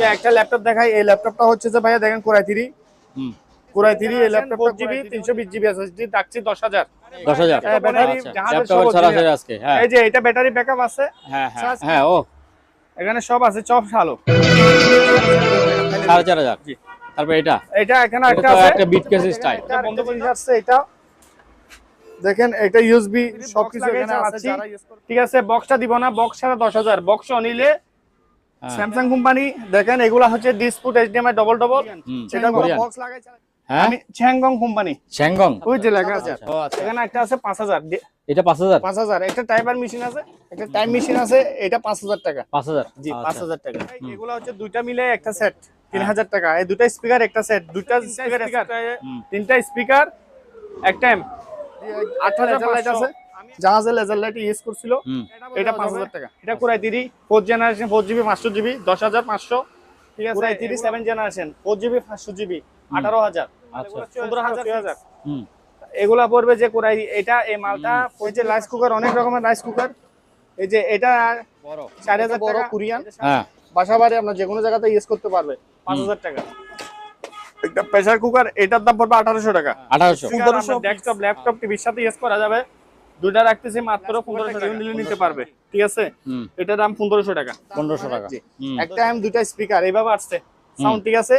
যে একটা ল্যাপটপ দেখাই, এই ল্যাপটপটা হচ্ছে যে ভাইয়া দেখেন কোরাই 3। কোরাই 3 এই ল্যাপটপ 4GB 320GB এসএসডি থাকছে 10,000। 10,000 ব্যাটারি জাহাজের সব সরাসরি আজকে। হ্যাঁ এই যে এটা ব্যাটারি ব্যাকআপ আছে। হ্যাঁ হ্যাঁ হ্যাঁ ও এখানে সব আছে, সব ভালো। 4,500। জি। তারপর এটা এখানে একটা তো আছে, একটা বিট কেস স্টাইল। এটা বন্ধ করে আসছে। এটা দেখেন, এটা ইউএসবি সবকিছু এখানে আছে। ঠিক আছে, বক্সটা দিব না, বক্স ছাড়া 10,000। বক্স নিলে স্যামসাং কোম্পানি দেখেন, এগুলা হচ্ছে ডিসপুট এইচডিএমআই ডবল ডবল, সেটা বক্স লাগাই। হ্যাঁ আমি চ্যাংগং কোম্পানি, চ্যাংগং ওই যে লেখা আছে। ও আচ্ছা, এখানে একটা আছে 5,000। এটা 5,000। 5,000 একটা টাইপার মেশিন আছে, একটা টাইম মেশিন আছে, এটা 5,000 টাকা। 5,000 জি, 5,000 টাকা। এগুলা হচ্ছে দুইটা মিলে একটা সেট 3,000 টাকা। এই দুটা স্পিকার একটা সেট, দুইটা স্পিকার, তিনটা স্পিকার একটা 8,000 লাইট আছে। জাহাজের লেজার লাইট ইউজ করছিল, এটা 5,000 টাকা। এটা core i 3 4th generation 4GB 500GB 10,500। ঠিক আছে, core i 3 7th generation 4GB 500GB 18,000। আচ্ছা 15,000। এগুলা পড়বে যে কোরাই। এটা এই মালটা ওই যে রাইস কুকার, অনেক রকমের রাইস কুকার। এই যে এটা বড় 4,000 বড় কোরিয়ান। হ্যাঁ, বাসা বাড়ি আপনার যে কোনো জায়গাতে ইউজ করতে পারবে। 5,000 টাকা। একটা প্রেসার কুকার, এটার দাম পড়বে 1,800 টাকা। 1,800 ডেস্কটপ ল্যাপটপ টিভির সাথে ইউজ করা যাবে। দুইটা রাখতেছি মাত্র 1,500 টাকা, নিলে নিতে পারবে। ঠিক আছে, এটার দাম 1,500 টাকা। 1,500 টাকা। একটা দুইটা স্পিকার এইভাবে আসছে সাউন্ড। ঠিক আছে,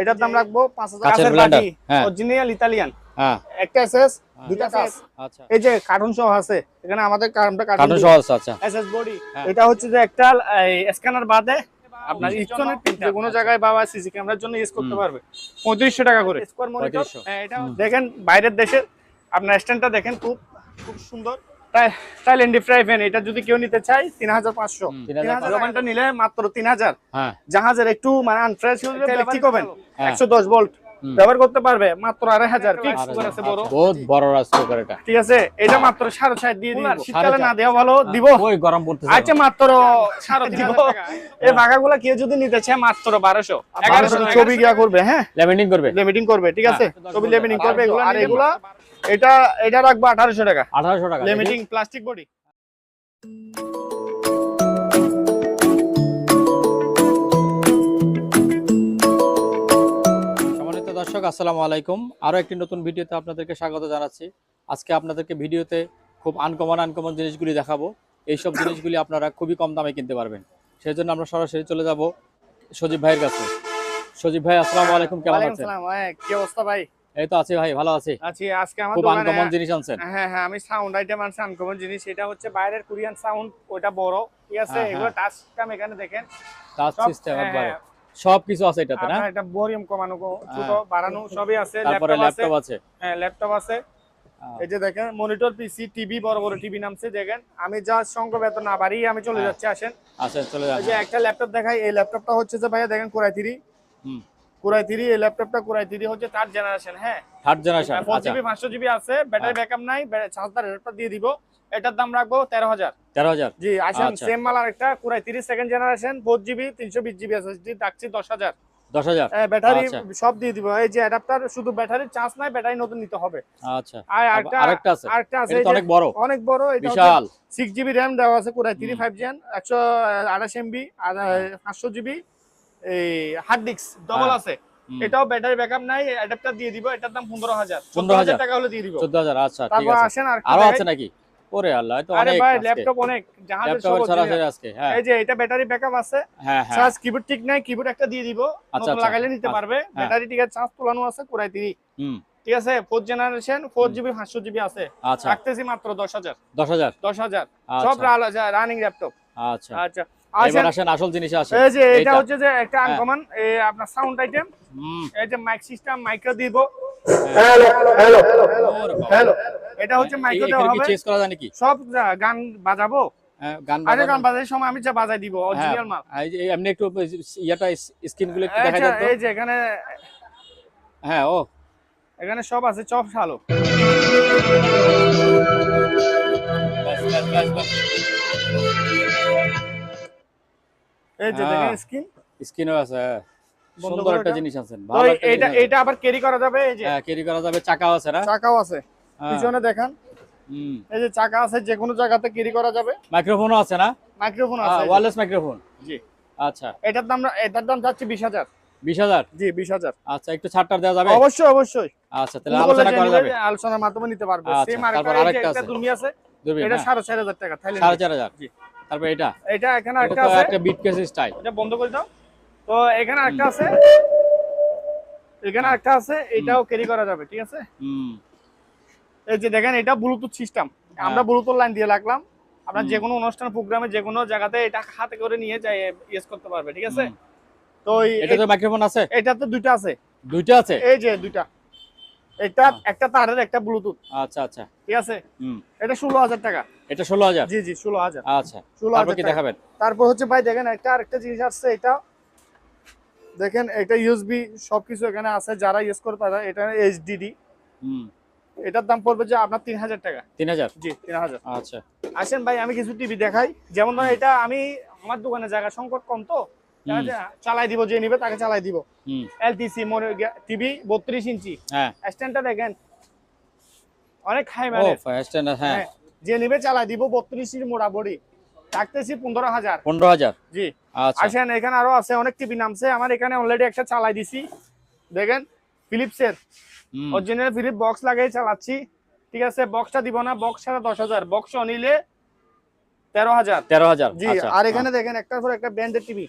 এটার দাম রাখবো 5,000 টাকা। কাচের ব্লেন্ডার, হ্যাঁ অরিজিনাল ইতালিয়ান। হ্যাঁ, একটা এসএস, দুইটা কাচ। আচ্ছা, এই যে কার্টুন সহ আছে, এখানে আমাদের কার্টুন সহ আছে। আচ্ছা, এসএস বডি। এটা হচ্ছে যে একটা স্ক্যানার বাদে আপনার ইচ্ছনের যে কোনো জায়গায় বাবা সিসি ক্যামেরার জন্য ইউজ করতে পারবে। 3,500 টাকা করে স্কয়ার মনিটর। এটা দেখেন বাইরের দেশের আপনার স্ট্যান্ডটা দেখেন, খুব খুব সুন্দর। টাইল্যান্ড ফ্রাই প্যান, এটা যদি কেউ নিতে চায় 3,500। 3,000 নিলে মাত্র 3,000। হ্যাঁ, জাহাজের একটু মানে আনফ্রেশ হলে ইলেকট্রিক ওভেন 110 ভোল্ট ব্যবহার করতে পারবে, মাত্র 2,500। ফিক্স করে আছে বড়, বহুত বড় রাইস কুকার এটা। ঠিক আছে, এটা মাত্র 6.5 দিয়ে দিব। শীতকালে না দেওয়া ভালো, দিব। ওই গরম পড়তেছে। আচ্ছা, মাত্র 6.5 দিব। এই ভাগাগুলো কেউ যদি নিতে চায় মাত্র 1,200 1100 ছবি গিয়া করবে। হ্যাঁ, লেমিনেটিং করবে, লেমিনেটিং করবে। ঠিক আছে, ছবি লেমিনেটিং করবে এগুলো। আর এগুলা এটা রাখবো 1,800 টাকা। 1,800 টাকা লেমিনেটিং প্লাস্টিক বডি। সম্মানিত দর্শক, আসসালামু আলাইকুম। আরো একটি নতুন ভিডিওতে আপনাদেরকে স্বাগত জানাচ্ছি। আজকে আপনাদেরকে ভিডিওতে খুব আনকমন জিনিসগুলি দেখাবো। এইসব জিনিসগুলি আপনারা খুবই কম দামে কিনতে পারবেন। সেই জন্য আমরা সরাসরি চলে যাব সজীব ভাইয়ের কাছে। সজীব ভাই, আসসালামু আলাইকুম, কেমন আছেন? আসসালাম, কি অবস্থা ভাই? এই তো আছি ভাই, ভালো আছি। আজকে আমার খুব দোকানে আনকমন জিনিস আনছেন। হ্যাঁ হ্যাঁ, আমি সাউন্ড আইটেম আনছি আনকমন জিনিস। এটা হচ্ছে বাইরের কোরিয়ান সাউন্ড, ওটা বড়। ঠিক আছে, এগুলো টাচ সিস্টেম। এখানে দেখেন টাচ সিস্টেম একবারে সবকিছু আছে এটাতে না? এটা ভলিউম কমানো, ছোট বাড়ানো সবই আছে। তারপরে ল্যাপটপ আছে। হ্যাঁ, ল্যাপটপ আছে। এই যে দেখেন মনিটর, পিসি, টিভি, বড় বড় টিভি নামছে। দেখেন, আমি যা সঙ্গ বেতন না বাড়ি আমি চলে যাচ্ছি। আসেন চলে যান। এই যে একটা ল্যাপটপ দেখাই, এই ল্যাপটপটা হচ্ছে যে ভাইয়া দেখেন কোরাই 3। কোরাই 3 এই ল্যাপটপটা কোরাই 3 হচ্ছে 3rd জেনারেশন। হ্যাঁ, 3rd জেনারেশন। 4GB 500GB আছে, ব্যাটারি ব্যাকআপ নাই, চার্জার অ্যাডাপ্টার দিয়ে দিব। এটার দাম রাখবো 13,000। 13,000। জি, আসেন সেম মাল আরেকটা core i 3 2nd generation 4GB 320GB SSD থাকছে 10,000। 10,000 ব্যাটারি সব দিয়ে দিব। এই যে অ্যাডাপ্টার, শুধু ব্যাটারির চার্জ নাই, ব্যাটারি নতুন নিতে হবে। আচ্ছা, আরেকটা আছে, এটা অনেক বড়, অনেক বড়। এটা বিশাল 6GB RAM দেওয়া আছে কোরাই 3 5 জেন 128 MB আর 500GB এই হার্ড ডিস্ক ডবল আছে। এটাও ব্যাটারি ব্যাকআপ নাই, অ্যাডাপ্টার দিয়ে দিব। এটার দাম 15,000। 14,000 টাকা হলে দিয়ে দিব। 14,000। আচ্ছা, ঠিক তারপর আছে। আসেন আরো আছে নাকি? ওরে আল্লাহ, তো আরে অনেক। ভাই, ল্যাপটপ অনেক, জাহাজের সব সরাসরি আজকে। হ্যাঁ, এই যে এটা ব্যাটারি ব্যাকআপ আছে। হ্যাঁ হ্যাঁ, চার্জ কিবোর্ড ঠিক নাই, কিবোর্ড একটা দিয়ে দিব, নতুন লাগাইলে নিতে পারবে। ব্যাটারি ঠিক আছে, চার্জ তোলানো আছে কোরাই 3। ঠিক আছে, 4th জেনারেশন 4GB 500GB আছে। আচ্ছা, রাখতেছি মাত্র 10,000। 10,000। 10,000 সব রানিং ল্যাপটপ। আচ্ছা আচ্ছা, এবার আসেন আসল জিনিসে আসেন। এই যে এটা হচ্ছে যে একটা আনকমন আপনার সাউন্ড আইটেম। এই যে মাইক সিস্টেম, মাইক্রো দিব। হ্যালো হ্যালো হ্যালো, এটা হচ্ছে মাইক্রো দেওয়া হবে। চেক করা যায় নাকি? সব গান বাজাবো। গান বাজানোর সময় আমি যা বাজাই দিব, অরিজিনাল মাল। এই এমনি একটু ইয়াটা স্ক্রিন গুলো একটু দেখা যায় তো। এই যে এখানে, হ্যাঁ, এখানে সব আছে, সব ভালো। এই যে দেখেন স্ক্রিনও আছে। সুন্দর একটা জিনিস আছেন, ভালো একটা। এটা আবার ক্যারি করা যাবে। এই যে ক্যারি করা যাবে, চাকাও আছে না? চাকাও আছে পিছনে দেখেন। এই যে চাকা আছে, যে কোনো জায়গাতে ক্যারি করা যাবে। মাইক্রোফোনও আছে না? মাইক্রোফোন আছে, ওয়্যারলেস মাইক্রোফোন। জি, আচ্ছা, এটার দাম যাচ্ছে 20,000। 20,000। জি 20,000। আচ্ছা, একটু ছাড় দেওয়া যাবে? অবশ্যই অবশ্যই। আচ্ছা, তাহলে আলোচনা করা যাবে। আলোচনার মাধ্যমে নিতে পারবে। আচ্ছা, সেম তারপর আরেকটা আছে। দুর্মি আছে। দুর্বীন, এটা হ্যাঁ। 4,500 টাকা থাইল্যান্ড। 4,500। জি। তারপর এটা এটা এখানে এটা একটা তো আছে। একটা বিট কেস স্টাইল। এটা বন্ধ করে দাও। তো এখানে একটা আছে। এখানে হ্যাঁ। একটা আছে, এটাও ক্যারি করা যাবে, ঠিক আছে? হুম। এই যে দেখেন, এটা ব্লুটুথ সিস্টেম। আমরা ব্লুটুথ লাইন দিয়ে রাখলাম। আপনার যে কোনো অনুষ্ঠান প্রোগ্রামে যে কোনো জায়গাতে এটা হাতে করে নিয়ে যাই ইউজ করতে পারবে, ঠিক আছে? তো এটাতে মাইক্রোফোন আছে? এটাতে দুইটা আছে। দুইটা আছে? এই যে দুইটা। এটা একটা তারের, একটা ব্লুটুথ, আচ্ছা আচ্ছা। ঠিক আছে? হুম। এটা 16,000 টাকা। এটা 16,000? জি জি 16,000। আচ্ছা, 16,000 তারপর কি টাকা। দেখাবেন? তারপর হচ্ছে ভাই দেখেন, আরেকটা জিনিস আসছে। এটা দেখেন, এটা ইউএসবি সবকিছু এখানে আছে। যারা ইউজ করে তারা, এটা এইচডিডি। হুম। এটার দাম পড়বে যে আপনার 3,000 টাকা। 3,000? জি 3,000। আচ্ছা। আসেন ভাই, আমি কিছু টিভি দেখাই। যেমন ধরেন, এটা আমার দোকানে জায়গা সংকট কম, তো চালাই দিব, যে নিবে তাকে চালাই দিব। এলটিসি টিভি 32 ইঞ্চি। হ্যাঁ। স্ট্যান্ডটা দেখেন, অনেক হাই মানের। স্ট্যান্ডার্ড, হ্যাঁ। যে নিবে চালাই দিব। 32 ইঞ্চি মোড়া বডি, থাকতেছি 15,000। 15,000? জি। আচ্ছা। আসেন, এখানে আরো আছে অনেক টিভি নামছে। আমার এখানে অলরেডি একটা চালাই দিছি। দেখেন, ফিলিপসের অরিজিনাল ফিলিপ বক্স লাগাই চালাচ্ছি, ঠিক আছে? বক্সটা দিব না, বক্স ছাড়া 10,000, বক্স নিলে 13,000। 13,000? জি। আর এখানে দেখেন, একটার পর একটা ব্র্যান্ডের টিভি।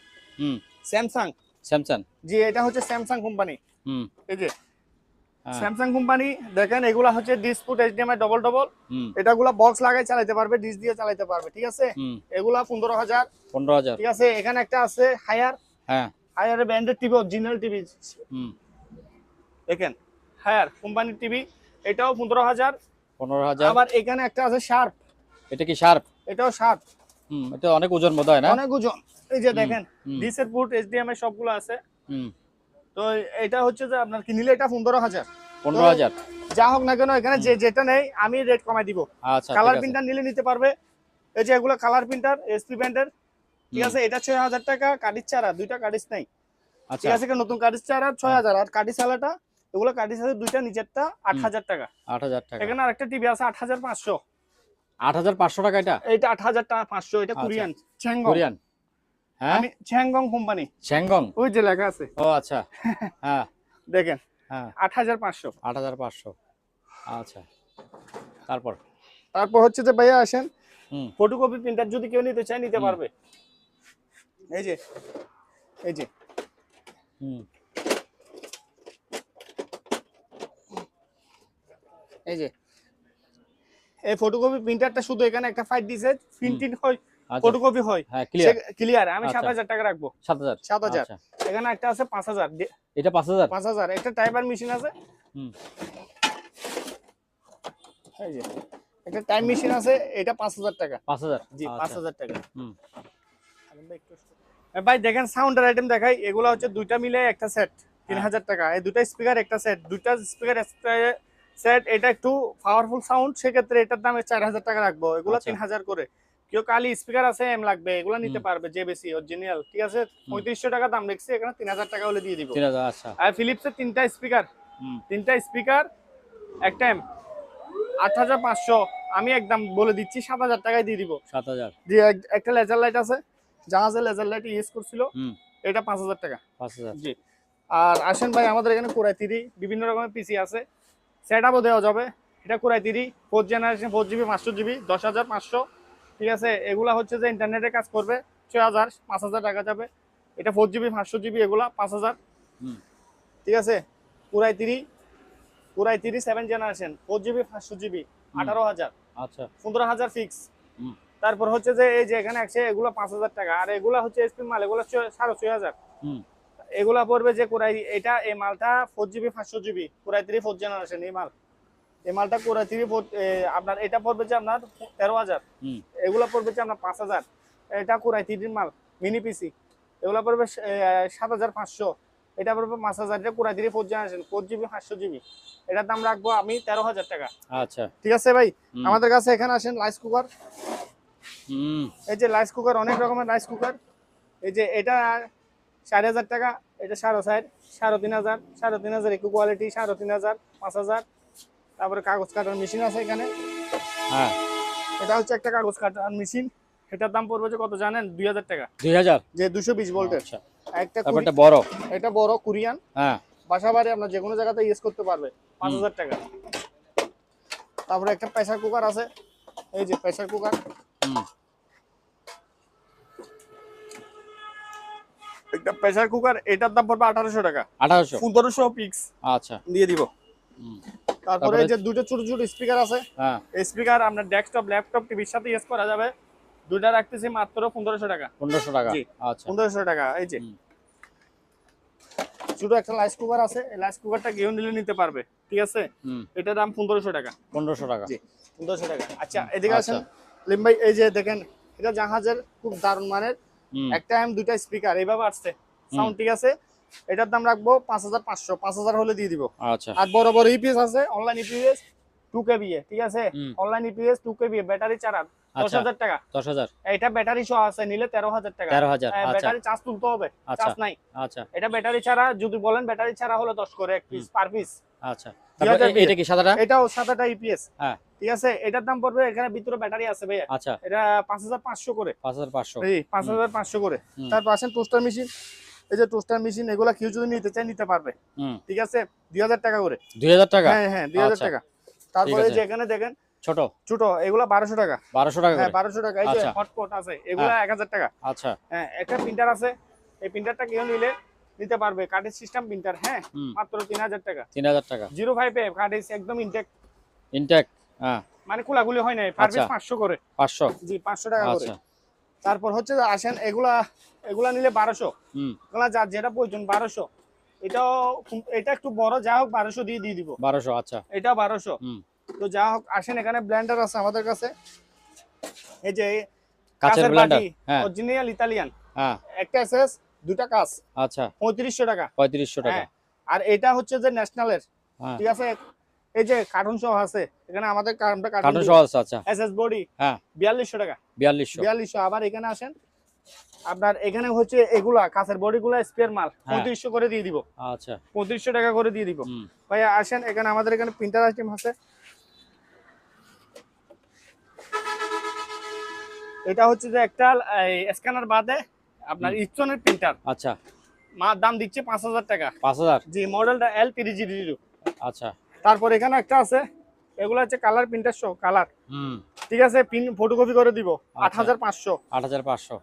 স্যামসাং। স্যামসাং? জি, এটা হচ্ছে স্যামসাং কোম্পানি। হুম। এই যে স্যামসাং কোম্পানি। দেখেন, এগুলা হচ্ছে ডিসপুট এইচডিএমআই ডবল ডবল। এটাগুলা বক্স লাগাই চালাতে পারবে, ডিস দিয়ে চালাতে পারবে, ঠিক আছে? এগুলা 15,000। 15,000? ঠিক আছে। এখানে একটা আছে হায়ার। হ্যাঁ। হায়ার ব্র্যান্ডের টিভি, অরিজিনাল টিভি। দেখেন, হায়ার কোম্পানির টিভি, এটাও 15,000। 15,000? আবার এখানে একটা আছে শার্প। এটা কি শার্প? এটাও শার্প। এটা অনেক ওজন বোধ হয়, না? অনেক ওজন। এই যে দেখেন, ডিসের পুট, এইচডিএমআই সবগুলো আছে। তো এটা হচ্ছে যে আপনার কি নিলে এটা 15,000। 15,000? যা হোক না কেন, এখানে যেটা নেই আমি রেট কমাই দিব। আচ্ছা, কালার প্রিন্টার নিলে নিতে পারবে। এই যে এগুলো কালার প্রিন্টার, এসপি ব্র্যান্ডের, ঠিক আছে? এটা 6,000 টাকা। কাটিস চারা, দুইটা কাটিস নাই, ঠিক আছে? নতুন কাটিস চারা 6,000। আর কাটিস চালাটা, এগুলো কাটিস আছে দুইটা, নিচেরটা 8,000 টাকা। 8,000 টাকা? এখানে আরেকটা টিভি আছে 8,500। 8,500 টাকা এটা? এটা 8,500। এটা কোরিয়ান, চ্যাংগং। কোরিয়ান? হ্যাঁ, আমি চ্যাংগং কোম্পানি। চ্যাংগং? ওই যে লেখা আছে। ও আচ্ছা। হ্যাঁ। দেখেন, হ্যাঁ, 8,500। 8,500। আচ্ছা, তারপর? তারপর হচ্ছে যে ভাইয়া আসেন, হুম। ফটোকপি প্রিন্টার যদি কেউ নিতে চায়, নিতে পারবে। এই যে এই যে এই যে এই ফটোকপি প্রিন্টারটা শুধু এখানে একটা ফাইট দিছে, প্রিন্টিং হয়, ফটোকপি হয়। হ্যাঁ, ক্লিয়ার। আমি 7,000 টাকা রাখবো। 7,000? 7,000। এখানে একটা আছে 5,000। এটা 5,000? 5,000। একটা টাইপার মেশিন আছে। এই যে একটা টাইম মেশিন আছে, এটা 5,000 টাকা। 5,000? জি 5,000 টাকা। ভাই দেখেন, সাউন্ডের আইটেম দেখাই। এগুলো হচ্ছে দুইটা মিলে একটা সেট, 3,000 টাকা। এই দুটা স্পিকার একটা সেট, দুইটা স্পিকার সেট। এটা একটু পাওয়ারফুল সাউন্ড, সেক্ষেত্রে এটার দাম 4,000 টাকা রাখবো। এগুলো 3,000 করে। কেউ কালি স্পিকার আছে, এম লাগবে, এগুলো নিতে পারবে, যে বেশি অরিজিনাল, ঠিক আছে? 3,500 টাকা দাম রেখেছি, এখানে 3,000 টাকা হলে দিয়ে দিব। 3,000? আচ্ছা। আর ফিলিপসের তিনটা স্পিকার একটা এম, 8,500। আমি একদম বলে দিচ্ছি 7,000 টাকায় দিয়ে দিব। 7,000? জি। একটা লেজার লাইট আছে, জাহাজের লেজার লাইট ইউজ করছিল, এটা 5,000 টাকা। 5,000? জি। আর আসেন ভাই, আমাদের এখানে কোরাই 3 বিভিন্ন রকমের পিসি আছে, সেটআপও দেওয়া যাবে। এটা core i 3 4th generation, 4GB 500GB, 10,500, ঠিক আছে? এগুলা হচ্ছে যে ইন্টারনেটে কাজ করবে, 6,000 5,000 টাকা যাবে। এটা 4GB 500GB, এগুলা 5,000, ঠিক আছে? Core i 3 7th generation, 4GB 500GB, 18,000। আচ্ছা। 15,000 ফিক্স। তারপর হচ্ছে যে এই যে এখানে আছে, এগুলো 5,000 টাকা। আর এগুলা হচ্ছে এসপি মাল, এগুলো 6,500। এগুলা পড়বে যে কোরাই, এটা এই মালটা 4GB 500GB, core i 3 4th generation. এই মালটা কোরাই 3 আপনার এটা পড়বে যে আপনার 13,000। এগুলা পড়বে যে আপনার 5,000। এটা কোরাই 3 মাল, মিনি পিসি। এগুলা পড়বে 7,500। এটা পড়বে 5,000। এটা core i 3 4th generation, 4GB 500GB। এটার দাম রাখবো আমি 13,000 টাকা। আচ্ছা, ঠিক আছে ভাই? আমাদের কাছে এখানে আসেন রাইস কুকার। এই যে রাইস কুকার, অনেক রকমের রাইস কুকার। এই যে এটা 4,000 টাকা, এটা 4,500, 3,500, 3,500 একটু কোয়ালিটি, 3,500, 5,000। তারপরে কাগজ কাটার মেশিন আছে এখানে। হ্যাঁ, এটা হচ্ছে একটা কাগজ কাটার মেশিন, এটার দাম পড়বে যে কত জানেন? 2000 টাকা। 2000 যে 220 ভোল্টের। আচ্ছা, একটা তারপর এটা বড়। এটা বড় কোরিয়ান, হ্যাঁ বাসা বাড়ি আপনার যে কোনো জায়গাতে ইউজ করতে পারবে, 5000 টাকা। তারপরে একটা প্রেসার কুকার আছে, এই যে প্রেসার কুকার, হুম একটা প্রেসার কুকার, এটার দাম পড়বে 1800 টাকা। 1800 1500 পিক্স আচ্ছা। দিয়ে দিব। হুম তারপরে এই যে দুটো ছোট ছোট স্পিকার আছে, হ্যাঁ এই স্পিকার আপনার ডেস্কটপ ল্যাপটপ টিভির সাথে ইউজ করা যাবে। দুইটা রাখতেছি মাত্র 1500 টাকা। 1500 টাকা জি আচ্ছা। 1500 টাকা। এই যে হুম। ছোট একটা রাইস কুকার আছে, এই রাইস কুকারটা কেউ নিলে নিতে পারবে, ঠিক আছে? হুম এটার দাম 1500 টাকা। 1500 টাকা জি 1500 টাকা। আচ্ছা এদিকে আচ্ছা। আসেন লিম ভাই, এই যে দেখেন এটা জাহাজের খুব দারুণ মানের হুম একটা দুইটা স্পিকার এইভাবে আসছে, সাউন্ড ঠিক আছে। এটার দাম রাখবো 5500, 5000 হলে দিয়ে দিব। আচ্ছা আর বড় বড় ইপিএস আছে, অনলাইন ইপিএস 2 কেভিএ, ঠিক আছে? হুম। অনলাইন ইপিএস 2 কেভিএ ব্যাটারি চারা, 10000 টাকা। 10000 এটা ব্যাটারি সহ আছে, নিলে 13000 টাকা। 13000 আচ্ছা ব্যাটারি চার্জ তুলতে হবে, আচ্ছা চার্জ নাই। আচ্ছা এটা ব্যাটারি ছাড়া যদি বলেন ব্যাটারি ছাড়া হলো 10 করে এক পিস পার পিস। আচ্ছা। তারপর 2000 এটা কি সাদাটা? এটাও 7টা ইপিএস, হ্যাঁ ঠিক আছে? এটার দাম পড়বে, এখানে ভিতরে ব্যাটারি আছে ভাইয়া, আচ্ছা এটা 5500 করে। 5500 এই 5500 করে। হুম। তারপর আসেন টোস্টার মেশিন, এই যে টোস্টার মেশিন, এগুলা কেউ যদি নিতে চায় নিতে পারবে, হুম ঠিক আছে? 2000 টাকা করে। 2000 টাকা হ্যাঁ হ্যাঁ 2000 আচ্ছা। টাকা। তারপরে ঠিক এই যে আছে। এখানে দেখেন ছোট ছোট, এগুলা 1200 টাকা। 1200 টাকা হ্যাঁ করে 1200 টাকা। এই যে আচ্ছা। হটপট আছে, এগুলা 1000 টাকা। আচ্ছা হ্যাঁ একটা প্রিন্টার আছে, এই প্রিন্টারটা কেউ নিলে নিতে পারবে, কাঠের সিস্টেম প্রিন্টার, হ্যাঁ হুম। মাত্র 3000 টাকা। 3000 টাকা 05 এ কাঠের একদম ইনটেক, ইনটেক হ্যাঁ মানে কুলাগুলি হয় নাই, পার পিস আচ্ছা। 500 করে। 500 জি 500 টাকা করে। আচ্ছা তারপর হচ্ছে যে আসেন এগুলা, এগুলা নিলে 1200, হুম এগুলা যার যেটা প্রয়োজন 1200। এটাও, এটা একটু বড়, যা হোক 1200 দিয়ে দিব। 1200 আচ্ছা এটাও 1200। হুম তো যা হোক আসেন, এখানে ব্লেন্ডার আছে আমাদের কাছে, এই যে কাচের ব্লেন্ডার হ্যাঁ অরিজিনাল ইতালিয়ান, হ্যাঁ একটা এসএস, দুটা কাচ, আচ্ছা 3500 টাকা। 3500 টাকা হ্যাঁ। আর এটা হচ্ছে যে ন্যাশনালের, হ্যাঁ ঠিক আছে? এই যে কার্টুন সহ আছে, এখানে আমাদের আমরা কার্টুন কার্টুন সহ আছে আচ্ছা এসএস বডি হ্যাঁ 4200 টাকা। 4200 4200। আবার এখানে আসেন, আপনার এখানে হচ্ছে এগুলা কাছের বডিগুলা স্পেয়ার মাল, হ্যাঁ। 3500 করে দিয়ে দিব। আচ্ছা 3500 টাকা করে দিয়ে দিব। হুম ভাই আসেন, এখানে আমাদের এখানে প্রিন্টার আইটেম আছে, এটা হচ্ছে যে একটা স্ক্যানার বাদে আপনার ইস্টনের প্রিন্টার, আচ্ছা দাম দিচ্ছে 5000 টাকা। 5000 জি মডেলটা L3G0। আচ্ছা তারপর এখানে একটা আছে, এগুলো হচ্ছে কালার প্রিন্টার শো কালার, হুম ঠিক আছে? প্রিন্ট ফটোকপি করে দিব, আচ্ছা। 8500। 8500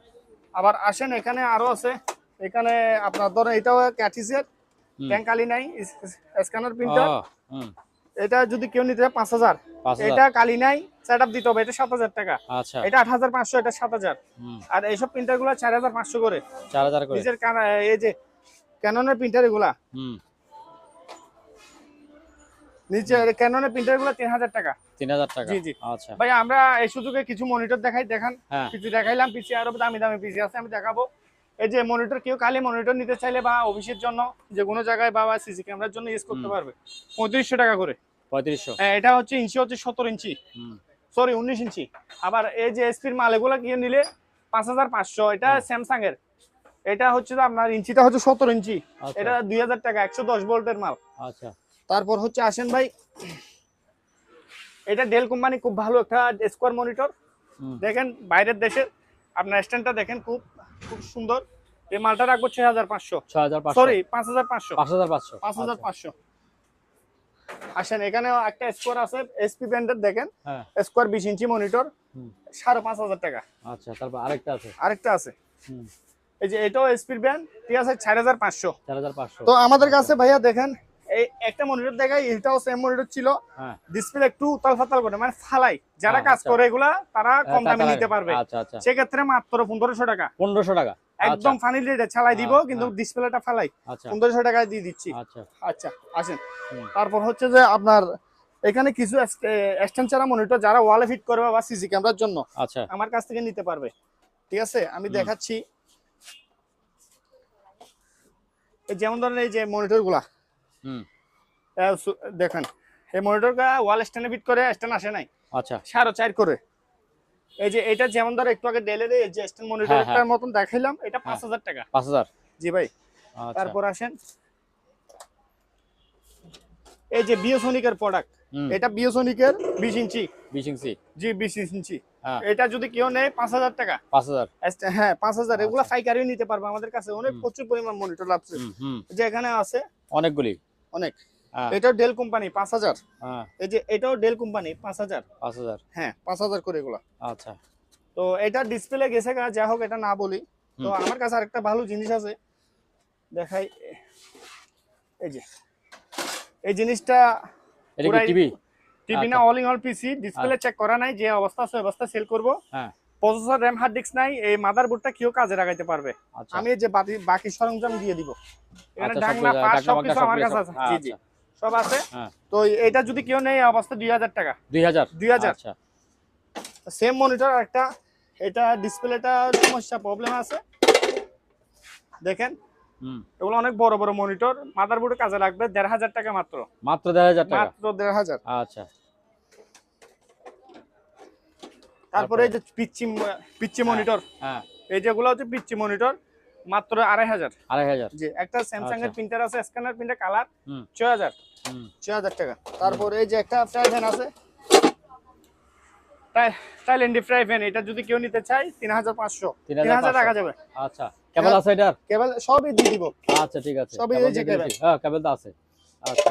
আবার আসেন এখানে আরো আছে, এখানে আপনার ধরেন এটাও ক্যাটিসের হুম। ক্যাঙ্কালি নাই স্ক্যানার প্রিন্টার, ও, হুম এটা যদি কেউ নিতে চায় 5000। 5000 এটা কালি নাই সেটআপ দিতে হবে, এটা 7000 টাকা। আচ্ছা এটা 8500, এটা 7000। হুম আর এইসব প্রিন্টার গুলো 4500 করে। 4000 করে নিজের এই যে ক্যাননের প্রিন্টার এগুলা, হুম নিচে ক্যাননের প্রিন্টার গুলো 3000 টাকা। 3000 টাকা জি জি। আচ্ছা ভাই আমরা এই সুযোগে কিছু মনিটর দেখাই, দেখান। হ্যাঁ পিসি দেখাইলাম, পিসি আরো দামি দামি পিসি আছে, আমি দেখাবো। এই যে মনিটর, কেউ কালি মনিটর নিতে চাইলে বা অফিসের জন্য যে কোনো জায়গায় বা সিসি ক্যামেরার জন্য ইউজ করতে পারবে, 3500 টাকা করে। 3500 হ্যাঁ, এটা হচ্ছে ইঞ্চি হচ্ছে 17 ইঞ্চি, হুম সরি 19 ইঞ্চি। আবার এই যে এসপির মাল, এগুলো কিনে নিলে 5500। এটা স্যামসাং এর, এটা হচ্ছে আপনার ইঞ্চিটা হচ্ছে 17 ইঞ্চি, আচ্ছা। এটা 2000 টাকা, 110 ভোল্টের মাল। আচ্ছা তারপর হচ্ছে আসেন ভাই, এটা ডেল কোম্পানি, খুব ভালো একটা স্কোয়ার মনিটর। হুম দেখেন বাইরের দেশের, আপনার স্ট্যান্ডটা দেখেন, খুব খুব সুন্দর। এই মালটা রাখবো 6500, 6500 সরি 5500, 5500 5500। আসেন এখানে একটা স্কোয়ার আছে এসপি ব্র্যান্ডের, দেখেন হ্যাঁ স্কোয়ার 20 ইঞ্চি মনিটর, হুম 5500 টাকা। আচ্ছা তারপর আরেকটা আছে আরেকটা আছে, হুম এই যে এটাও এসপি ব্র্যান্ড, ঠিক আছে, 4500। 4500 তো আমাদের কাছে ভাইয়া দেখেন, এই একটা মনিটর দেখাই, এটাও সেম মনিটর ছিল, হ্যাঁ ডিসপ্লে একটু উতাল ফাতাল করে, মানে ফালাই, যারা হ্যাঁ, কাজ আচ্ছা। করে এগুলা তারা কম দামে তারা- নিতে পারবে। আচ্ছা আচ্ছা সেক্ষেত্রে মাত্র 1500 টাকা, 1500 টাকা একদম ফানি রেটে চালাই দিব, হ্যাঁ, কিন্তু হ্যাঁ। ডিসপ্লেটা ফালাই, আচ্ছা 1500 টাকায় দিয়ে দিচ্ছি। আচ্ছা আচ্ছা আসেন, হুম। তারপর হচ্ছে যে আপনার এখানে কিছু এক্সটেন্ড ছাড়া মনিটর, যারা ওয়ালে ফিট করবে বা সিসি ক্যামেরার জন্য আচ্ছা আমার কাছ থেকে নিতে পারবে, ঠিক আছে? আমি দেখাচ্ছি, এই যেমন ধরেন এই যে মনিটর গুলা, হুম দেখেন এই মনিটরটা ওয়াল স্ট্যান্ডে ফিট করে, স্ট্যান্ড আসে নাই, আচ্ছা 4.5 করে। এই যে এটা যেমন ধর একটু আগে ডেলের এই যে স্ট্যান্ড মনিটরটার মতন দেখাইলাম, এটা 5000 টাকা। 5000 জি ভাই। আচ্ছা তারপর আসেন এই যে বিওসনিকের প্রোডাক্ট, হুম এটা বিওসনিকের 20 ইঞ্চি, 20 ইঞ্চি জি 20 ইঞ্চি, হ্যাঁ এটা যদি কেউ নেয় 5000 টাকা। 5000। হ্যাঁ 5000, এগুলা আচ্ছা। পাইকারিও নিতে পারবে আমাদের কাছে, অনেক প্রচুর পরিমাণ মনিটর আছে। হুম যে এখানে আছে অনেকগুলি। অনেক। হ্যাঁ এটাও ডেল কোম্পানি 5000। হ্যাঁ এই যে এটাও ডেল কোম্পানি 5000। 5000। হ্যাঁ 5000 করে এগুলা। আচ্ছা। তো এটা ডিসপ্লে গেছে গা, যা হোক এটা না বলি। তো হুম। আমার কাছে আরেকটা ভালো জিনিস আছে, দেখাই। এই যে এই জিনিসটা এটা কি পুরাই টিভি? টিভি না, আচ্ছা। All in all PC. Display check করা নাই, যে অবস্থা আছে ওই অবস্থা সেল করব। হ্যাঁ প্রসেসর, র‍্যাম, হার্ড ডিস্ক নাই, এই মাদারবোর্ডটা কেউ কাজে লাগাইতে পারবে। আচ্ছা। আমি এই যে বাকি সরঞ্জাম দিয়ে দিব। এখানে আচ্ছা, ডাংনা পার্ট ডাকনা সবকিছু বাকনা আমার সবগুলো কাছে সব। আছে। জি জি আচ্ছা। সব আছে। হ্যাঁ তো এটা যদি কেউ নেয় এই অবস্থা 2000 টাকা। 2000। 2000। আচ্ছা। সেম মনিটর একটা, এটা ডিসপ্লেটা সমস্যা, প্রবলেম আছে দেখেন। হুম। এগুলো অনেক বড় বড় মনিটর, মাদারবোর্ডে কাজে লাগবে। 1500 টাকা মাত্র। মাত্র 1500 টাকা। মাত্র 1500। আচ্ছা। তারপরে এই যে পিচ্চি মনিটর, হ্যাঁ এই যেগুলো হচ্ছে পিচ্চি মনিটর, মাত্র 2500। 2500। জি, একটা স্যামসাং এর আচ্ছা। প্রিন্টার আছে, স্ক্যানার প্রিন্টার, কালার, হুম 6000। হুম 6000 টাকা। তারপরে এই যে একটা ফ্রাই প্যান আছে, টাইল্যান্ডি ফ্রাই প্যান, এটা যদি কেউ নিতে চায় 3500। 3000 টাকা যাবে। আচ্ছা। কেবল আছে এটার? কেবল সবই দিয়ে দিব। আচ্ছা ঠিক আছে। সবই কেবল এই যে দিয়ে কেবল। দিয়েছি। হ্যাঁ কেবল তো আছে। আচ্ছা।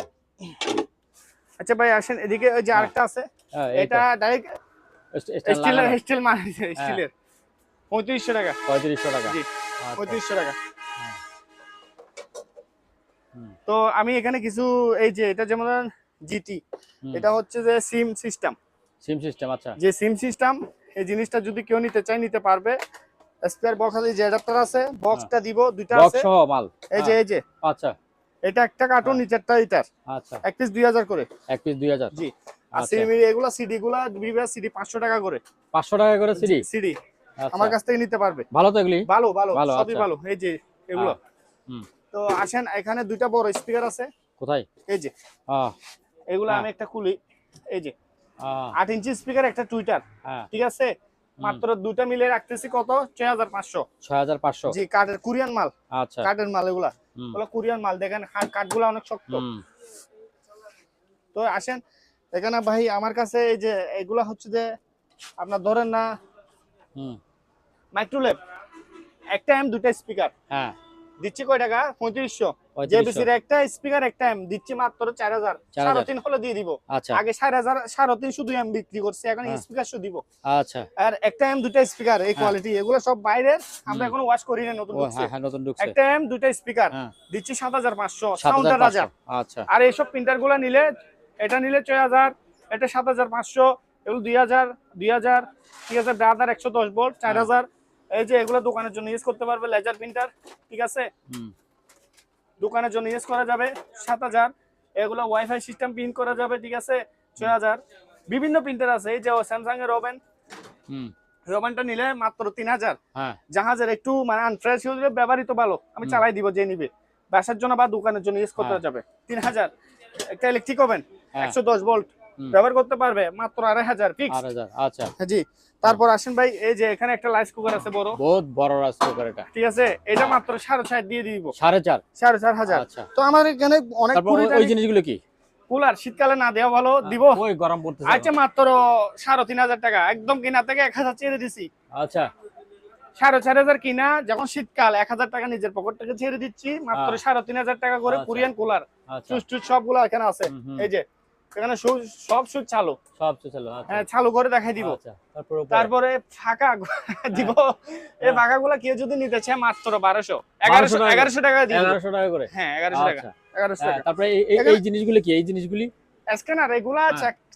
আচ্ছা ভাই আসেন এদিকে, ওই যে আরেকটা আছে, হ্যাঁ এটা ডাইরেক্ট স্ট্যান্ড স্টিলের, লাগানো। স্টিল মারছে, স্টিলের। 3500 টাকা। 3500 টাকা। জি আচ্ছা। 3500 টাকা। হ্যাঁ। হুম তো আমি এখানে কিছু, এই যে এটা যেমন জিটি, হুম। এটা হচ্ছে যে সিম সিস্টেম। সিম সিস্টেম। আচ্ছা। যে সিম সিস্টেম, এই জিনিসটা যদি কেউ নিতে চায় নিতে পারবে। স্পেয়ার বক্স আছে, যে অ্যাডাপ্টার আছে, বক্সটা দিব, দুইটা বক্স আছে। সহ মাল। এই যে আচ্ছা। এটা একটা কার্টুন, হ্যাঁ। নিচেরটা এটার আচ্ছা। এক পিস 2000 করে। এক পিস 2000। জি। আর আচ্ছা। এগুলা সিডি গুলা, বিবিএস সিডি 500 টাকা করে। 500 টাকা করে সিডি। সিডি আচ্ছা। আমার কাছ থেকে নিতে পারবে। ভালো তো এগুলি? ভালো ভালো ভালো। সবই আচ্ছা। ভালো। এই যে এগুলো। হুম। তো আসেন, এখানে দুইটা বড় স্পিকার আছে। কোথায়? এই যে আহ এগুলা হ্যাঁ। আমি একটা খুলি। এই যে আহ 8 ইঞ্চি স্পিকার, একটা টুইটার, হ্যাঁ। ঠিক আছে। মাত্র দুইটা মিলে রাখতেছি কত, 6500। 6500। জি, কাঠের কোরিয়ান মাল। আচ্ছা। কাঠের মাল এগুলা। হুম ওগুলা কোরিয়ান মাল, দেখেন কাঠগুলা অনেক শক্ত। হুম তো আসেন এখানে ভাই আমার কাছে, এই যে এগুলা হচ্ছে যে আপনার ধরেন না হুম মাইক্রোলেভ, একটা এম দুইটা স্পিকার হ্যাঁ দিচ্ছি কয় টাকা, 3500। 3500 জেবিসির একটা স্পিকার, একটা এম দিচ্ছি মাত্র 4000। 3.5 হলে দিয়ে দিব। আচ্ছা আগে 4500, 3.5 শুধু এম বিক্রি করছি, এখন হ্যাঁ। স্পিকার শুধু দিব। আচ্ছা। আর একটা এম দুইটা স্পিকার, এই কোয়ালিটি, এগুলো সব বাইরের, আমরা এখনো ওয়াশ করি না, নতুন ও ঢুকছে। হ্যাঁ হ্যাঁ নতুন ঢুকছে। একটা এম দুইটা স্পিকার হ্যাঁ দিচ্ছি 7500। সাউন্ডটা 7500। রাজা। আচ্ছা। আর এইসব প্রিন্টার গুলা নিলে, এটা নিলে 6000, এটা 7500, এগুলো 2000, 2000, ঠিক আছে। Brother 110 volt 4000। এই যে এগুলো দোকানের জন্য ইউজ করতে পারবে, লেজার প্রিন্টার, ঠিক আছে। হুম দোকানের জন্য ইউজ করা যাবে 7000। এগুলো ওয়াইফাই সিস্টেম প্রিন্ট করা যাবে, ঠিক আছে, 6000। বিভিন্ন প্রিন্টার আছে, এই যে স্যামসাং এর হুম রোবেনটা নিলে মাত্র 3000। হ্যাঁ জাহাজের একটু মানে আনফ্রেশ হলে ব্যবহৃত ভালো, আমি চালাই দিব, যে নিবে বাসার জন্য বা দোকানের জন্য ইউজ করতে যাবে 3000। একটা ইলেকট্রিক ওভেন 110 ভোল্ট ব্যবহার করতে পারবে, মাত্র 2500 ফিক্স। 8000। আচ্ছা। জি। তারপর আসেন ভাই, এই যে এখানে একটা রাইস কুকার আছে বড়, বহুত বড় রাইস কুকার এটা। ঠিক আছে। এটা মাত্র 6.5 দিয়ে দিব। 4500। 4500। আচ্ছা। তো আমার এখানে অনেক তারপর ওই জিনিসগুলো কি? কুলার, শীতকালে না দেওয়া ভালো, দিব। ওই গরম পড়তেছে। আচ্ছা, মাত্র 3500 টাকা, একদম কিনা থেকে 1000 ছেড়ে দিছি। আচ্ছা। 4500 কিনা, যখন শীতকাল 1000 টাকা নিজের পকেট থেকে ছেড়ে দিচ্ছি, মাত্র 3500 টাকা করে। আচ্ছা। কোরিয়ান কুলার, আচ্ছা। সুইচ টুইচ সবগুলো এখানে আছে। এই যে এখানে সব সুইচ চালু। সব চালু। আচ্ছা। হ্যাঁ, চালু করে দেখাই দিব। আচ্ছা। তারপরে ফাঁকা দিব। এই ফাঁকাগুলো কেউ যদি নিতে চায় মাত্র 1200, 1100 টাকা দিয়ে দিব। 1100 টাকা করে। হ্যাঁ 1100 টাকা। আচ্ছা। 1100 টাকা। তারপরে এই জিনিসগুলো কি? এই জিনিসগুলি স্ক্যানার, এগুলা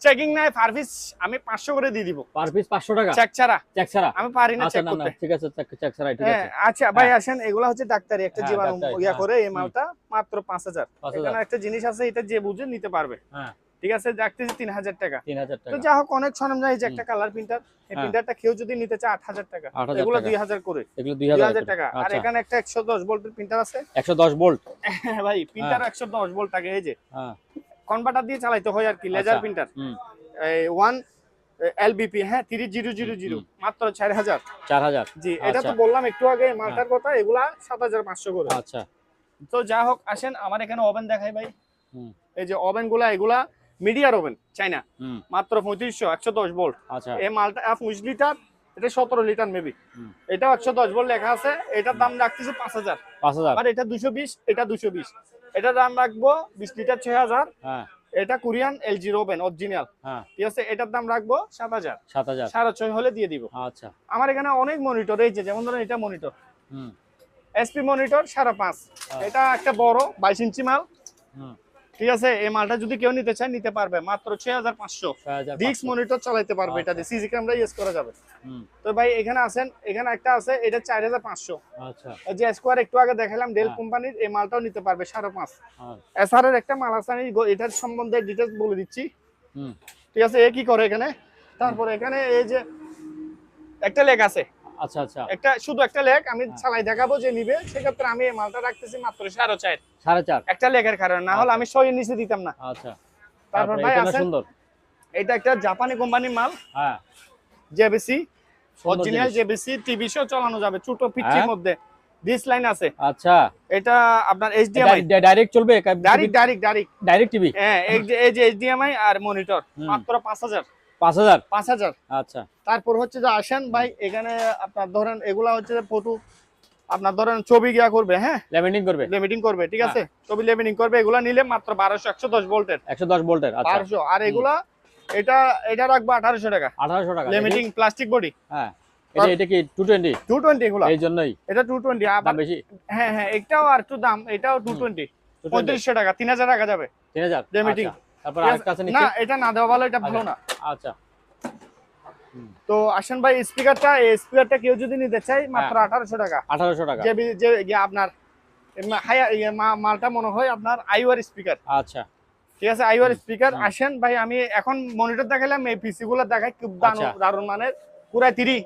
চেকিং নাই, সার্ভিস আমি 500 করে দিয়ে দিব। পার পিস 500 টাকা? চেক ছাড়া। চেক ছাড়া? আমি পারি না আচ্ছা চেক না করতে। ঠিক আছে, চেক ছাড়া ঠিক হ্যাঁ, আছে। আচ্ছা ভাই আসেন, এগুলা হচ্ছে ডাক্তারি, একটা হ্যাঁ, জীবাণু ডাক্তারি, ইয়া হ্যাঁ। করে, এই মালটা মাত্র 5000। 5000। এখানে একটা জিনিস আছে, এটা যে বুঝে নিতে পারবে, হ্যাঁ ঠিক আছে। ডাকতেছি 3000 টাকা। 3000 তো টাকা। যা হোক, অনেক সরঞ্জাম, এই যে একটা কালার প্রিন্টার, এই প্রিন্টারটা কেউ যদি নিতে চায় 8000 টাকা। 8000 এগুলো টাকা। 2000 করে। এগুলো 2000 টাকা। আর আচ্ছা। এখানে একটা 110 ভোল্টের প্রিন্টার আছে। 110 ভোল্ট? হ্যাঁ ভাই, প্রিন্টার 110 ভোল্ট থাকে, এই যে হ্যাঁ কনভার্টার দিয়ে চালাইতে হয় আর কি, লেজার প্রিন্টার। এই 1 এলবিপি, হ্যাঁ 3000, মাত্র 4000। 4000। জি, এটা তো বললাম একটু আগে এই মালটার কথা, এগুলা 7500 করে। আচ্ছা। তো যা হোক, আসেন আমার এখানে ওভেন দেখাই ভাই। হুম এই যে ওভেন গুলা, এগুলা মিডিয়ার ওভেন চাইনা, হুম মাত্র 3500 110 ভোল্ট। আচ্ছা এই মালটা 25 লিটার, এটা 17 লিটার মেবি, হুম এটা 110 ভোল্ট লেখা আছে। এটার দাম রাখতেছে 5000, 5000 আর এটা 220, এটা 220। এটার দাম রাখবো 20 লিটার 6000। হ্যাঁ এটা কোরিয়ান এলজি ওভেন অরিজিনাল, হ্যাঁ ঠিক আছে। এটার দাম রাখবো 7000, 7000 6.5 হলে দিয়ে দিব। আচ্ছা আমার এখানে অনেক মনিটর, এই যে যেমন ধরেন এটা মনিটর, হুম এসপি মনিটর 5.5, হ্যাঁ। এটা একটা বড় 22 ইঞ্চি মাল, হুম ঠিক আছে। এই মালটা যদি কেউ নিতে চায় নিতে পারবে মাত্র 6500। 6500 ডিক্স মনিটর চালাতে পারবে, এটা দিয়ে সিসি ক্যামেরা ইউজ করা যাবে। হুম তো ভাই এখানে আছেন, এখানে একটা আছে, এটা 4500। আচ্ছা এই যে স্কোয়ার একটু আগে দেখালাম ডেল হ্যাঁ। কোম্পানির, এই মালটাও নিতে পারবে 5.5। আর এসআর এর একটা মাল আছে, আমি এটার সম্বন্ধে ডিটেইলস বলে দিচ্ছি, হুম ঠিক আছে। এ কি করে এখানে, তারপরে এখানে এই যে একটা লেগ আছে, আচ্ছা আচ্ছা একটা শুধু একটা লেগ, আমি চালাই দেখাবো যে নিবে, সেক্ষেত্রে আমি এই মালটা রাখতেছি মাত্র 4.5, 4.5 একটা লেগের কারণে, না হলে আমি 100 এর নিচে দিতাম না। আচ্ছা তারপর তারপরে ভাই এটা না আছে, সুন্দর এটা একটা জাপানি কোম্পানির মাল, হ্যাঁ জেবিসি সুন্দর অরিজিনাল জিনিস। জেবিসি, টিভি শো চালানো যাবে, ছোট পিচির হ্যাঁ? মধ্যে ডিস লাইন আছে। আচ্ছা এটা আপনার এইচডিএমআই, ডাইরেক্ট চলবে ডাইরেক্ট ডাইরেক্ট টিভি। হ্যাঁ, এই যে এইচডিএমআই আর মনিটর, হুম। মাত্র 5000, 5000 5000। আচ্ছা তারপর হচ্ছে যে আসেন ভাই, এখানে আপনার ধরেন এগুলা হচ্ছে ফটো, আপনার ধরেন ছবি গিয়া করবে, হ্যাঁ ল্যামিনেটিং করবে লেমিটিং করবে, ঠিক আছে, ছবি লেমিটিং করবে। এগুলা নিলে মাত্র 1200, 110 ভোল্টের 110 ভোল্টের আচ্ছা 1200। আর এগুলা এটা রাখবো 1800 টাকা, 1800 টাকা লেমিটিং প্লাস্টিক বডি। হ্যাঁ এটা কি 220 220 এগুলা, এই জন্যই এটা 220। দাম আবার বেশি হ্যাঁ হ্যাঁ, এটাও আর একটু দাম, এটাও 220, 3500 টাকা, 3000 টাকা যাবে 3000 লেমিটিং। আচ্ছা তারপর আরেকটা আছে না নিচে এটা না দেওয়া ভালো, এটা ভালো না। আচ্ছা তো আসেন ভাই, স্পিকারটা, এই স্পিকারটা কেউ যদি নিতে চাই মাত্র 1800 টাকা। 1800 টাকা যে আপনার মালটা মনে হয় আপনার আইওয়ার স্পিকার, আচ্ছা ঠিক আছে, আইওয়ার স্পিকার। আসেন ভাই, আমি এখন মনিটর দেখালাম, এই পিসি গুলো দেখাই, খুব আচ্ছা। দারুণ মানের, পুরা 3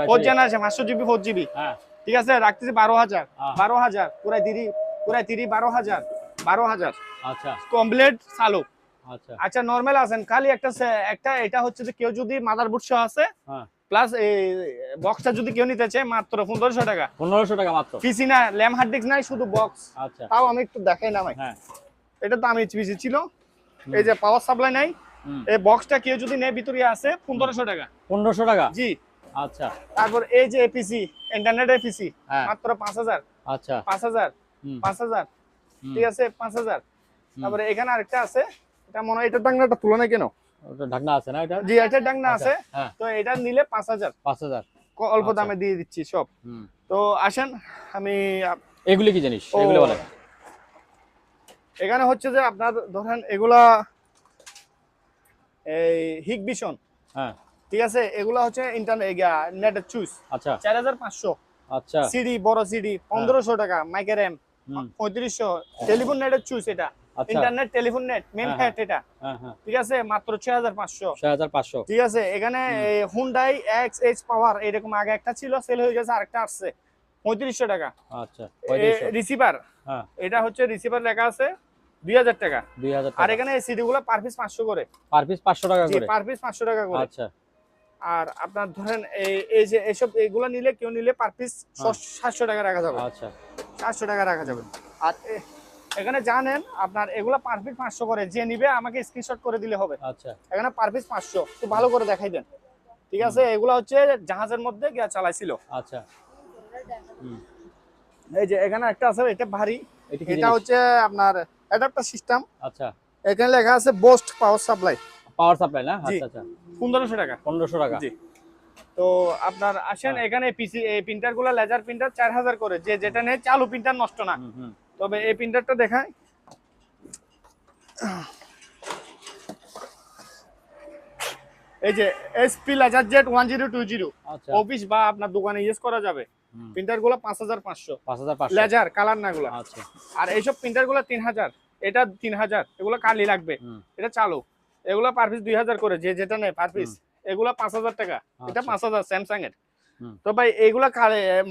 4 জেনারেশন 500 জিবি 4 জিবি, হ্যাঁ ঠিক আছে, রাখতেছি 12000, হ্যাঁ। 12000 পুরা 3 12000, 12000 আচ্ছা কমপ্লিট চালু। আচ্ছা আচ্ছা নরমাল আছেন, খালি একটা এটা হচ্ছে যে কেউ যদি মাদারবোর্ড সহ আছে হ্যাঁ প্লাস এই বক্সটা যদি কেউ নিতে চায় মাত্র 1500 টাকা। 1500 টাকা মাত্র পিসি না, ল্যাম হার্ড ডিস্ক নাই, শুধু বক্স। আচ্ছা তাও আমি একটু দেখাই না ভাই, হ্যাঁ এটা দামি পিসি ছিল। এই যে পাওয়ার সাপ্লাই নাই, হুম। এই বক্সটা কেউ যদি নেয় ভিতরে আছে 1500 টাকা 1500 টাকা জি। আচ্ছা তারপর এই যে এপিসি ইন্টারনেট এপিসি হ্যাঁ। মাত্র 5000, আচ্ছা 5000, হুম 5000, হুম। ঠিক আছে 5000। তারপরে এখানে আরেকটা আছে, এটা মনে হয় এটার ডাংনাটা তুলনা কেন, ওটা ঢাকনা আছে না এটা জি এটার ডাংনা আছে। হ্যাঁ তো এটা নিলে 5000, 5000 অল্প আচ্ছা। দামে দিয়ে দিচ্ছি সব। হুম তো আসেন আমি এগুলি কি জিনিস ও, এগুলি বলেন এখানে হচ্ছে যে আপনার ধরেন এগুলা এই হিগবিশন, হ্যাঁ ঠিক আছে, এগুলা হচ্ছে ইন্টারনেট নেটের চুজ, আচ্ছা 4500। আচ্ছা সিডি বড় সিডি 1500 টাকা, মাইকের এম হুম 3500, টেলিফোন নেটের চুজ, এটা আচ্ছা ইন্টারনেট টেলিফোন নেট মেন হ্যাঁ, হেড, এটা হ্যাঁ হ্যাঁ ঠিক আছে মাত্র 6500, 6500 ঠিক আছে। এখানে হুন্ডাই এক্স পাওয়ার এরকম আগে একটা ছিল, সেল হয়ে গেছে, আরেকটা আসছে 3500 টাকা। আচ্ছা 3500 রিসিভার, হ্যাঁ এটা হচ্ছে রিসিভার লেখা আছে 2000 টাকা। 2000 আর টাকা এখানে এই সিডি গুলো পার পিস 500 করে, পার পিস 500 টাকা জি করে পার পিস 500 টাকা করে। আচ্ছা আর আপনার ধরেন এই যে এসব এগুলো নিলে কেউ নিলে পার পিস 700 টাকা রাখা যাবে, আচ্ছা 700 টাকা রাখা যাবে। আর এখানে জানেন আপনার এগুলো পার পিস 500 করে, যে নিবে আমাকে স্ক্রিনশট করে দিলে হবে। আচ্ছা এখানে পার পিস 500, একটু ভালো করে দেখাই দেন, ঠিক আছে। এগুলো হচ্ছে জাহাজের মধ্যে গিয়া চালাইছিল। আচ্ছা হুম এই যে এখানে একটা আছে, এটা ভারী, এটা কি এটা জিনিস? হচ্ছে আপনার অ্যাডাপ্টার সিস্টেম, আচ্ছা এখানে লেখা আছে boost power supply, power supply না জি। আচ্ছা আচ্ছা 1500 টাকা 1500 টাকা জি। তো আপনার আসেন এখানে পিসি এই প্রিন্টার গুলো, লেজার প্রিন্টার 4000 করে, যে যেটা নেই চালু প্রিন্টার নষ্ট না। হুম হুম তবে এই প্রিন্টারটা দেখায়, এই যে এসপি লেজার জেট 1020, আচ্ছা অফিস বা আপনার দোকানে ইউজ করা যাবে। হুম প্রিন্টার গুলো 5500, 5500 লেজার কালার না গুলো। আচ্ছা আর এইসব প্রিন্টার গুলো 3000, এটা 3000, এগুলো কালি লাগবে, হুম এটা চালু। এগুলো পার পিস 2000 করে, যে যেটা নেই পার পিস। এগুলো 5000 টাকা, এটা আচ্ছা। 5000 স্যামসাং এর। হুম তো ভাই এইগুলা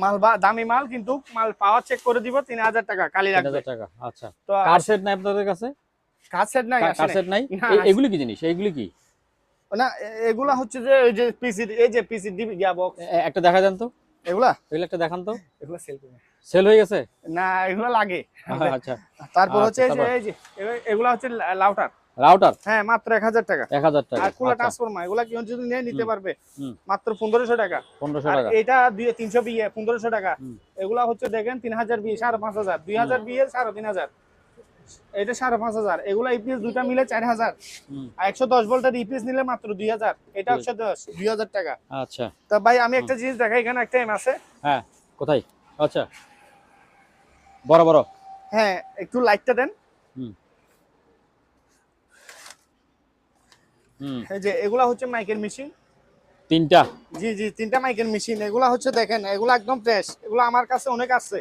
মাল দামি মাল, কিন্তু মাল পাওয়ার চেক করে দিব 3000 টাকা, কালি লাগবে। 3000 টাকা আচ্ছা তো কার সেট নাই আপনাদের কাছে কাজ সেট নাই, কার সেট নাই না, এগুলি কি জিনিস এইগুলি কি না এগুলা হচ্ছে যে ওই যে পিসি, এই যে পিসি ডিবি গিয়া বক্স, একটা দেখা যান তো এগুলা এগুলো একটা দেখান তো এগুলা সেল করে সেল হয়ে গেছে না, এগুলা লাগে। আচ্ছা তারপর হচ্ছে আচ্ছা, এই যে এগুলা হচ্ছে লাউটার, রাউটার হ্যাঁ মাত্র 1000 টাকা। 1000 টাকা। আর কুলার আচ্ছা, ট্রান্সফরমার এগুলা কেউ যদি নেয় নিতে পারবে হুম, মাত্র 1500 টাকা। 1500 আর টাকা। এটা 300 বিএ 1500 টাকা। হুম, এগুলা হচ্ছে দেখেন 3000 বিএ 5500, 2000 বিএ 3500, এটা 5500। এগুলা ইপিএস দুইটা মিলে 4000। হুম, আর 110 ভোল্টের ইপিএস নিলে মাত্র 2000, এটা 2000 টাকা। আচ্ছা, তো ভাই আমি একটা জিনিস দেখাই, এখানে একটা এম আছে। হ্যাঁ, কোথায়? আচ্ছা, বড় বড়। হ্যাঁ একটু লাইটটা দেন। হুম, হুম, এই যে এগুলা হচ্ছে মাইকের মেশিন। তিনটা। জি জি 3টা মাইকের মেশিন। এগুলা হচ্ছে দেখেন এগুলা একদম ফ্রেশ, এগুলা আমার কাছে অনেক আছে।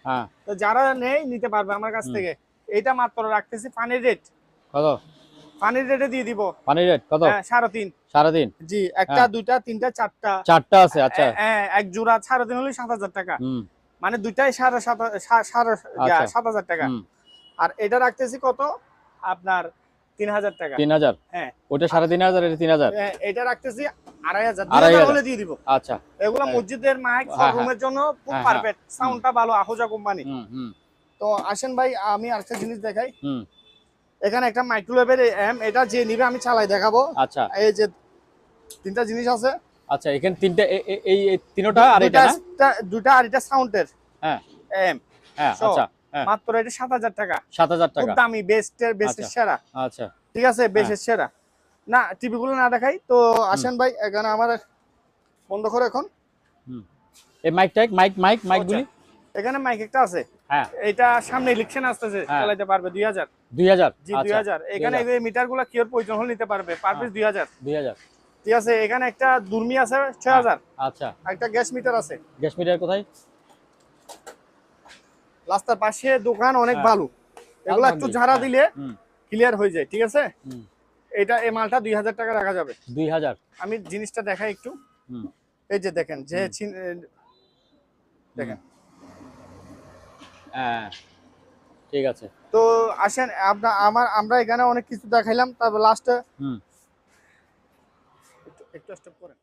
হ্যাঁ, তো যারা নেই নিতে পারবে আমার কাছ হুম, থেকে। এটা মাত্র রাখতেছি পানির রেট, কত? পানির রেটে দিয়ে দিব। পানির রেট কত? হ্যাঁ 3.5। 3.5। জি একটা হ্যাঁ, দুইটা তিনটা চারটা, চারটা আছে। আচ্ছা, হ্যাঁ এক জোড়া 3.5 হলে 7000 টাকা। হুম, মানে দুইটাই 7.5 আচ্ছা, 7000 টাকা। হুম, আর এটা রাখতেছি কত আপনার 3000 টাকা। 3000। হ্যাঁ ওটা 3500, এটা 3000। এটা রাখতেছি 2500, 2500 2000 হলে দিয়ে দিব। আচ্ছা, এগুলো হ্যাঁ, মসজিদের মাইক হ্যাঁ, হ্যাঁ, রুমের জন্য খুব হ্যাঁ, হ্যাঁ, পারফেক্ট, সাউন্ডটা ভালো, আহুজা কোম্পানি। হুম, হুম, তো আসেন ভাই আমি আরেকটা জিনিস দেখাই। হুম, এখানে একটা মাইক্রোওয়েভের এম, এটা যে নিবে আমি চালাই দেখাবো। আচ্ছা, এই যে 3টা জিনিস আছে। আচ্ছা, এখানে তিনটা, এই তিনটা আর এটা না? দুইটা আর এটা সাউন্ডের হ্যাঁ, এম। হ্যাঁ, আচ্ছা, হ্যাঁ, মাত্র এটা 7000 টাকা। 7000 খুব টাকা। দামি, বেস্টের বেস্টের আচ্ছা, সেরা। আচ্ছা, ঠিক আছে বেস্টের সেরা। না টিভি গুলো না দেখাই তো আসেন ভাই, এখানে আমার বন্ধ করে এখন। হুম, এই মাইকগুলি। এখানে মাইক একটা আছে। হ্যাঁ, এটা সামনে ইলেকশন আসতেছে, হ্যাঁ, চালাতে পারবে 2000। 2000। জি আচ্ছা, 2000। এখানে 2000, এই মিটার গুলা কিওর প্রয়োজন হলে নিতে পারবে, পার পিস 2000। 2000। ঠিক আছে এখানে একটা দুর্মি আছে হ্যাঁ, 6000। আচ্ছা, একটা গ্যাস মিটার আছে গ্যাস মিটার কোথায়? রাস্তার পাশে, দোকান অনেক হ্যাঁ, ভালো। এগুলা একটু ঝাড়া দিলে হুম, ক্লিয়ার হয়ে যায়। ঠিক আছে হুম, এটা এই মালটা 2000 টাকা রাখা যাবে। 2000। আমি জিনিসটা দেখাই একটু। হুম, এই যে দেখেন যে হুম, দেখেন। হ্যাঁ, ঠিক আছে। তো আসেন আমরা এখানে অনেক কিছু দেখাইলাম, তারপর লাস্টে হুম। একটু স্টপ করেন।